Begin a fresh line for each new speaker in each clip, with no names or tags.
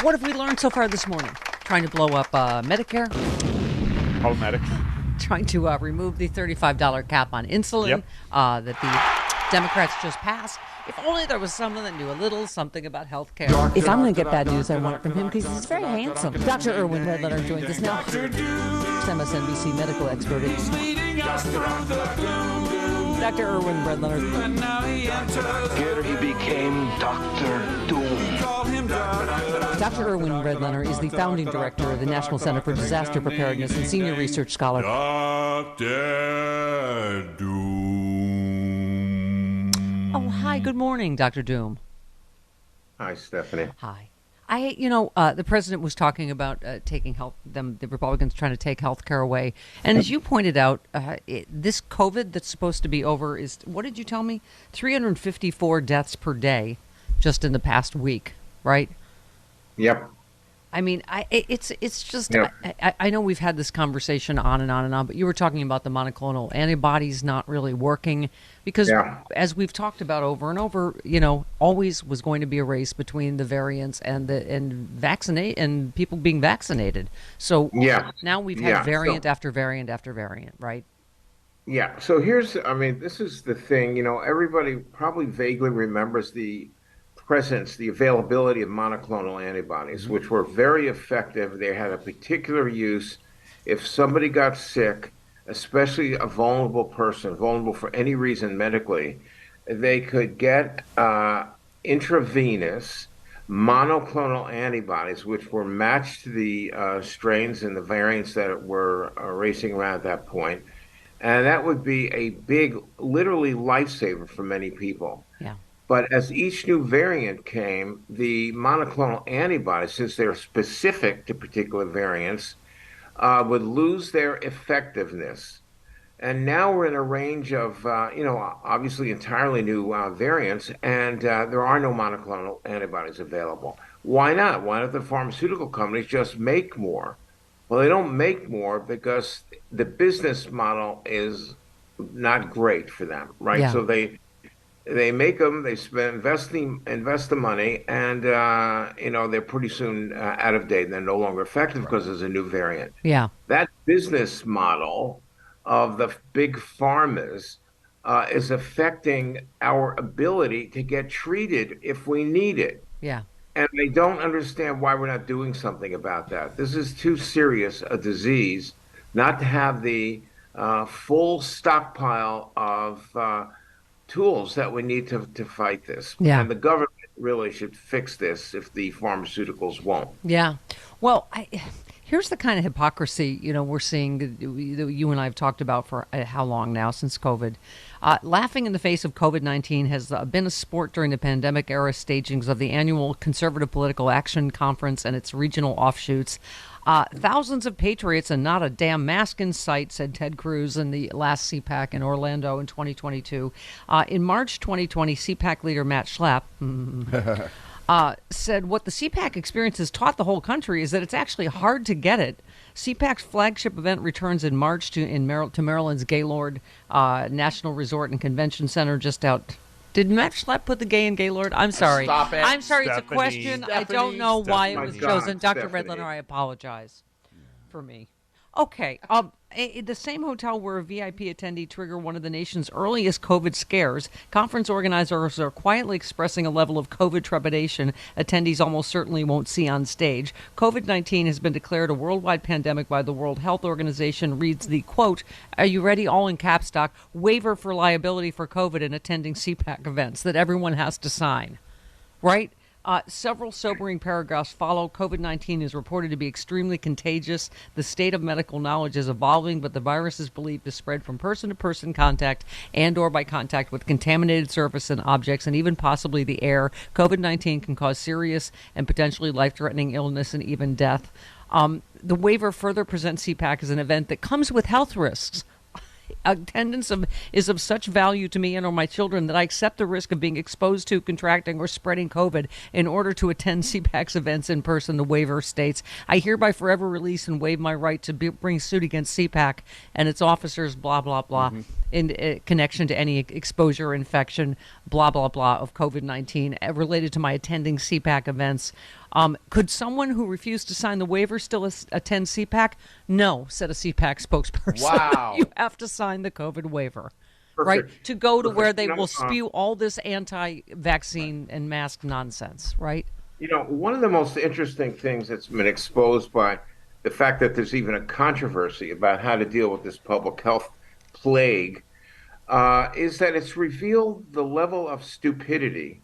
What have we learned so far this morning? Trying to blow up Medicare,
Problematic.
trying to remove the $35 cap on insulin that the Democrats just passed. If only there was someone that knew a little something about health care. If I'm going to get bad news, I want it from him because he's very handsome. Dr. Irwin Redlenner joins us now. MSNBC medical expert. Dr. Irwin Redlenner.
Here he became Dr. Doom.
Dr. Irwin Redlenner is the founding director of the National Center for Disaster Preparedness and senior research scholar.
Dr. Doom.
Oh, hi. Good morning, Dr. Doom.
Hi, Stephanie.
Hi. The president was talking about taking the Republicans trying to take health care away. And as you pointed out, this COVID that's supposed to be over is, what did you tell me? 354 deaths per day just in the past week, right?
Yep.
I mean, it's just,
Yep.
I know we've had this conversation on and on and on, but you were talking about the monoclonal antibodies not really working because as we've talked about over and over, always was going to be a race between the variants and and people being vaccinated. So now we've had variant after variant after variant, right?
Yeah. So this is the thing, everybody probably vaguely remembers the availability of monoclonal antibodies, which were very effective. They had a particular use. If somebody got sick, especially a vulnerable person, vulnerable for any reason medically, they could get intravenous monoclonal antibodies, which were matched to the strains and the variants that were racing around at that point. And that would be a big, literally lifesaver for many people.
Yeah.
But as each new variant came, the monoclonal antibodies, since they're specific to particular variants, would lose their effectiveness. And now we're in a range of, obviously entirely new variants, and there are no monoclonal antibodies available. Why not? Why don't the pharmaceutical companies just make more? Well, they don't make more because the business model is not great for them, right?
Yeah.
So they make them, they invest the money, and they're pretty soon out of date, and they're no longer effective because there's a new variant.
Yeah.
That business model of the big pharmas is affecting our ability to get treated if we need it.
Yeah.
And they don't understand why we're not doing something about that. This is too serious a disease not to have the full stockpile of tools that we need to fight this.
Yeah.
And the government really should fix this if the pharmaceuticals won't.
Yeah. Well, here's the kind of hypocrisy, we're seeing that you and I have talked about for how long now, since COVID. Laughing in the face of COVID-19 has been a sport during the pandemic-era stagings of the annual Conservative Political Action Conference and its regional offshoots. Thousands of patriots and not a damn mask in sight, said Ted Cruz in the last CPAC in Orlando in 2022. In March 2020, CPAC leader Matt Schlapp said what the CPAC experience has taught the whole country is that it's actually hard to get it. CPAC's flagship event returns in March to Maryland's Gaylord National Resort and Convention Center just out. Did Matt Schlapp put the gay in Gaylord? I'm sorry.
Stop it.
I'm sorry.
Stephanie,
it's a question. I
Stephanie,
don't know why it was
Stephanie.
chosen. Dr.
Stephanie.
Redlenner, I apologize for me. Okay. The same hotel where a VIP attendee triggered one of the nation's earliest COVID scares, conference organizers are quietly expressing a level of COVID trepidation attendees almost certainly won't see on stage. COVID-19 has been declared a worldwide pandemic by the World Health Organization, reads the, quote, "Are you ready?" all in caps lock, waiver for liability for COVID in attending CPAC events that everyone has to sign. Right? Several sobering paragraphs follow. COVID-19 is reported to be extremely contagious. The state of medical knowledge is evolving, but the virus is believed to spread from person-to-person contact and or by contact with contaminated surface and objects, and even possibly the air. COVID-19 can cause serious and potentially life-threatening illness and even death. The waiver further presents CPAC as an event that comes with health risks. Attendance is of such value to me and or my children that I accept the risk of being exposed to, contracting, or spreading COVID in order to attend CPAC's events in person, the waiver states. I hereby forever release and waive my right to bring suit against CPAC and its officers, blah, blah, blah, in connection to any exposure, infection, blah, blah, blah, of COVID-19 related to my attending CPAC events. Could someone who refused to sign the waiver still attend CPAC? No, said a CPAC spokesperson.
Wow.
You have to sign the COVID waiver.
Perfect.
Right, to go to where they
You know,
will spew all this anti-vaccine and mask nonsense, right?
One of the most interesting things that's been exposed by the fact that there's even a controversy about how to deal with this public health plague is that it's revealed the level of stupidity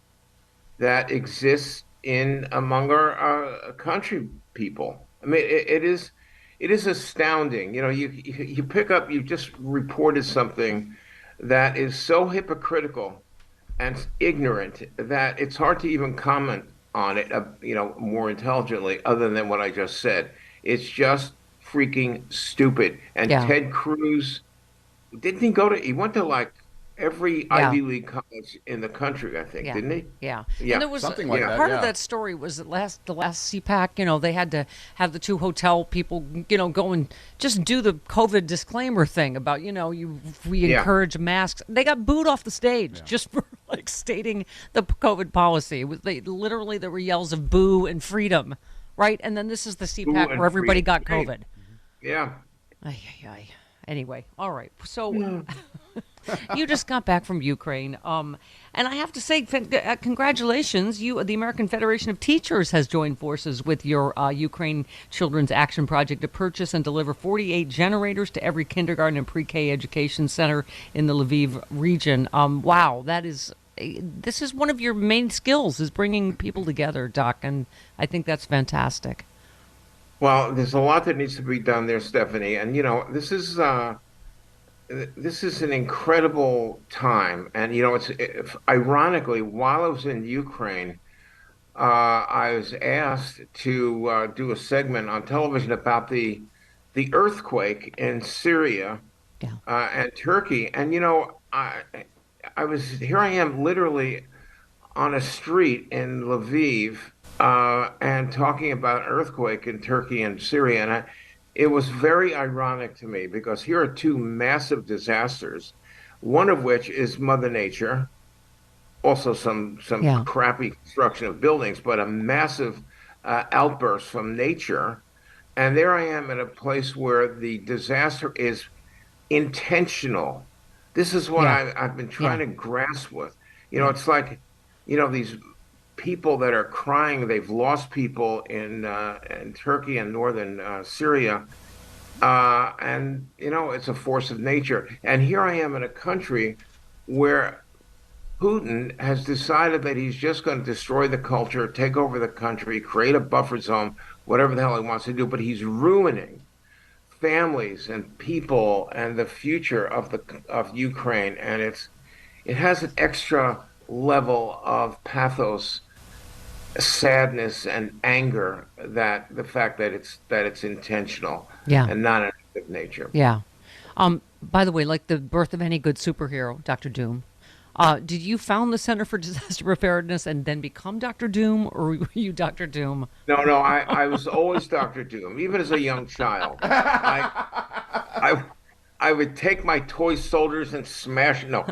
that exists in among our country people. I mean, it is astounding. You pick up, you just reported something that is so hypocritical and ignorant that it's hard to even comment on it, more intelligently, other than what I just said. It's just freaking stupid. And
Yeah.
Ted Cruz, didn't he go to? He went to like every
Yeah.
Ivy League college in the country, I think,
Yeah.
didn't he?
Yeah.
Yeah.
And there was
Something like that,
part
yeah.
of that story was that the last CPAC, they had to have the two hotel people, go and just do the COVID disclaimer thing about, we
Yeah.
encourage masks. They got booed off the stage just for like stating the COVID policy. There were yells of boo and freedom, right? And then this is the CPAC
and
where everybody
freedom.
got COVID.
Yeah.
Ay, ay, ay. Anyway, all right. So you just got back from Ukraine, and I have to say, congratulations! The American Federation of Teachers has joined forces with your Ukraine Children's Action Project to purchase and deliver 48 generators to every kindergarten and pre-K education center in the Lviv region. Wow, this is one of your main skills, is bringing people together, Doc, and I think that's fantastic.
Well, there's a lot that needs to be done there, Stephanie. And this is an incredible time. And ironically, while I was in Ukraine, I was asked to do a segment on television about the earthquake in Syria
Yeah.
and Turkey. And here I am literally on a street in Lviv and talking about earthquake in Turkey and Syria. And it was very ironic to me because here are two massive disasters, one of which is Mother Nature, also some
Yeah.
crappy construction of buildings, but a massive outburst from nature. And there I am at a place where the disaster is intentional. This is what
Yeah.
I've been trying
Yeah.
to grasp with. It's like, these people that are crying, they've lost people in Turkey and northern Syria. And, it's a force of nature. And here I am in a country where Putin has decided that he's just going to destroy the culture, take over the country, create a buffer zone, whatever the hell he wants to do. But he's ruining families and people and the future of Ukraine. And it has an extra level of pathos, sadness, and anger, that the fact that it's intentional
Yeah.
and not an act of nature.
Yeah. By the way, like the birth of any good superhero, Dr. Doom, did you found the Center for Disaster Preparedness and then become Dr. Doom, or were you Dr. Doom?
No, I was always Dr. Doom, even as a young child. I would take my toy soldiers and smash. No,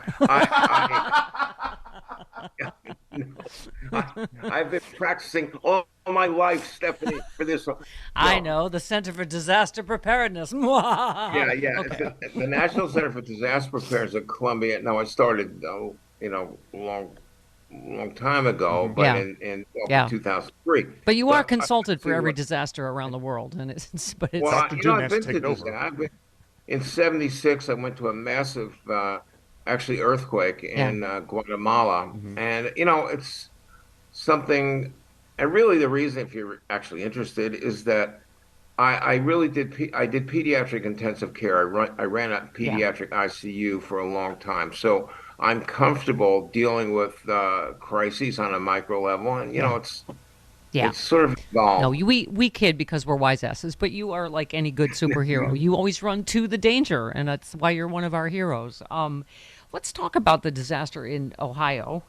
I've been practicing all my life, Stephanie, for this. No.
I know, the Center for Disaster Preparedness.
Yeah.
Okay.
It's the National Center for Disaster Preparedness at Columbia. No, I started, long time ago, but
Yeah.
in
Yeah.
2003.
But you
But
are consulted for
tell you
every
what,
disaster around the world, and it's
Well,
Dr. Doom
I've
has
been
to
to
take
this.
over.
In '76, I went to a massive, actually, earthquake in Guatemala, and it's something. And really, the reason, if you're actually interested, is that I really did. I did pediatric intensive care. I ran a pediatric ICU for a long time, so I'm comfortable dealing with crises on a micro level, and
Yeah.
it's sort of evolved.
No, we kid because we're wise asses, but you are like any good superhero. You always run to the danger, and that's why you're one of our heroes. Let's talk about the disaster in Ohio.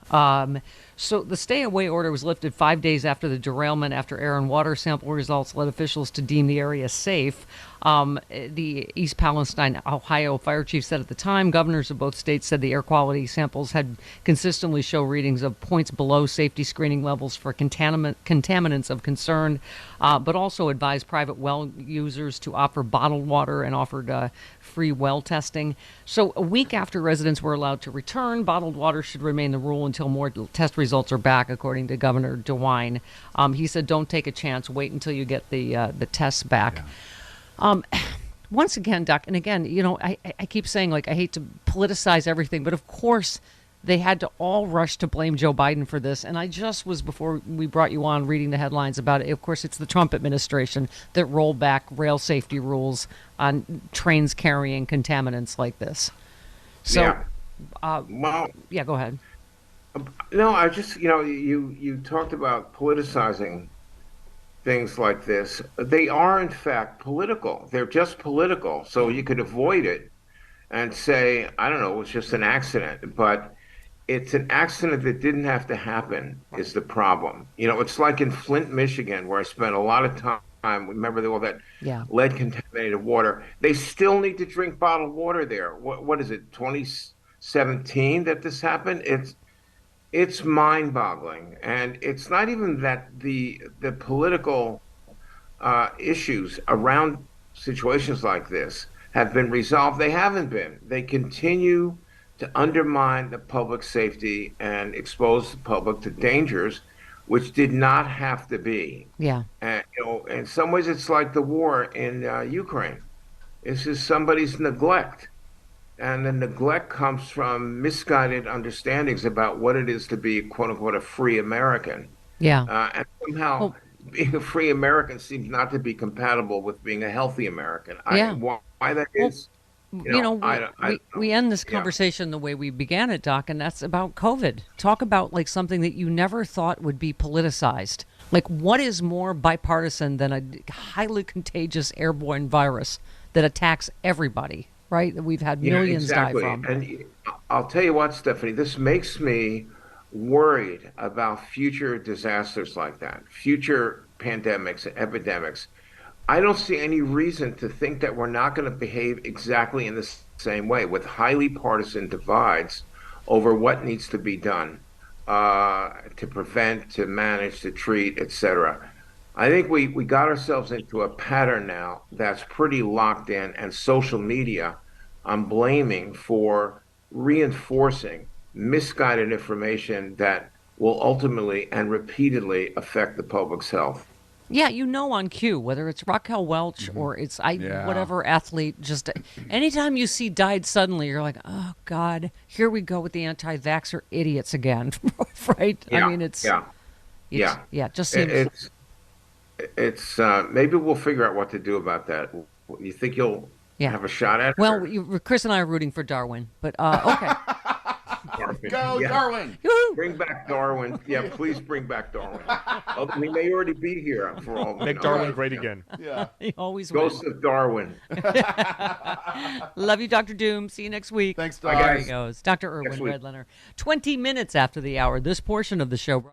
So the stay-away order was lifted 5 days after the derailment, after air and water sample results led officials to deem the area safe. The East Palestine, Ohio fire chief said at the time, governors of both states said the air quality samples had consistently show readings of points below safety screening levels for contaminants of concern, but also advised private well users to offer bottled water and offered free well testing. So a week after residents were allowed to return, bottled water should remain the rule until more test results are back, according to Governor DeWine. He said, don't take a chance. Wait until you get the tests back. Yeah. Once again, Doc, and again, I keep saying, like, I hate to politicize everything, but of course they had to all rush to blame Joe Biden for this. And I just was, before we brought you on, reading the headlines about it. Of course, it's the Trump administration that rolled back rail safety rules on trains carrying contaminants like this. So,
yeah,
go ahead.
No, I just, you talked about politicizing things like this. They are, in fact, political. They're just political. So you could avoid it and say, I don't know, it was just an accident. But it's an accident that didn't have to happen is the problem. It's like in Flint, Michigan, where I spent a lot of time. Remember all that lead contaminated water. They still need to drink bottled water there. What is it, 2017 that this happened? It's mind-boggling, and it's not even that the political issues around situations like this have been resolved. They haven't been. They continue to undermine the public safety and expose the public to dangers which did not have to be.
Yeah.
And in some ways, it's like the war in Ukraine. This is somebody's neglect. And the neglect comes from misguided understandings about what it is to be, quote unquote, a free American.
Yeah.
And somehow being a free American seems not to be compatible with being a healthy American. Why that is?
We end this conversation the way we began it, Doc, and that's about COVID. Talk about like something that you never thought would be politicized. Like, what is more bipartisan than a highly contagious airborne virus that attacks everybody? Right, that we've had millions die from.
And I'll tell you what, Stephanie, this makes me worried about future disasters like that, future pandemics, epidemics. I don't see any reason to think that we're not going to behave exactly in the same way, with highly partisan divides over what needs to be done to prevent, to manage, to treat, etc. I think we got ourselves into a pattern now that's pretty locked in, and social media I'm blaming for reinforcing misguided information that will ultimately and repeatedly affect the public's health.
Yeah, on cue, whether it's Raquel Welch or it's whatever athlete, just anytime you see died suddenly, you're like, oh, God, here we go with the anti-vaxxer idiots again, right?
Yeah,
I mean, it just seems...
It's maybe we'll figure out what to do about that. You think you'll have a shot at it?
Well, Chris and I are rooting for Darwin, but okay.
Go, Darwin!
Bring back Darwin. Yeah, please bring back Darwin. We may already be here for all.
Make Darwin great again.
Yeah,
he always
Ghost of Darwin.
Love you, Dr. Doom. See you next week.
Thanks, Doc.
There he goes, Dr. Irwin Redlenner. 20 minutes after the hour. This portion of the show.